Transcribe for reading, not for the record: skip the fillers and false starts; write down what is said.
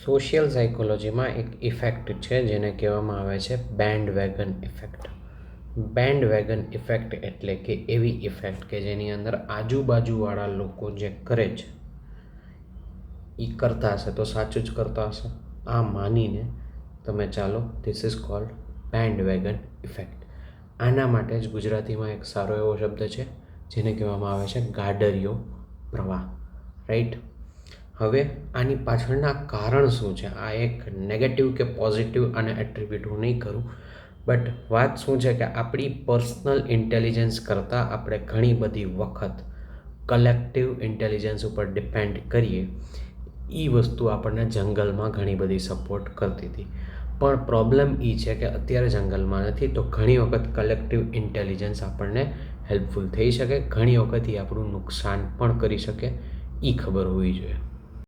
Social સાયકોલોજીમાં એક effect છે જેને કહેવામાં આવે છે bandwagon effect. Bandwagon effect એટલે કે એવી ઇફેક્ટ કે જેની અંદર આજુબાજુવાળા લોકો જે કરે છે એ કરતા હશે તો સાચું જ કરતા હશે, આ માનીને તમે ચાલો, this is called bandwagon effect. આના માટે જ ગુજરાતીમાં એક સારો એવો શબ્દ છે જેને કહેવામાં આવે છે ગાડરિયો પ્રવાહ, રાઈટ. હવે આની પાછળના કારણ શું છે, આ એક નેગેટિવ કે પોઝિટિવ આને એટ્રીબ્યુટ હું નહીં કરું, બટ વાત શું છે કે આપણી પર્સનલ ઇન્ટેલિજન્સ કરતાં આપણે ઘણી બધી વખત કલેક્ટિવ ઇન્ટેલિજન્સ ઉપર ડિપેન્ડ કરીએ. એ વસ્તુ આપણને જંગલમાં ઘણી બધી સપોર્ટ કરતી હતી, પણ પ્રોબ્લેમ એ છે કે અત્યારે જંગલમાં નથી, તો ઘણી વખત કલેક્ટિવ ઇન્ટેલિજન્સ આપણને હેલ્પફુલ થઈ શકે, ઘણી વખત એ આપણું નુકસાન પણ કરી શકે, એ ખબર હોવી જોઈએ.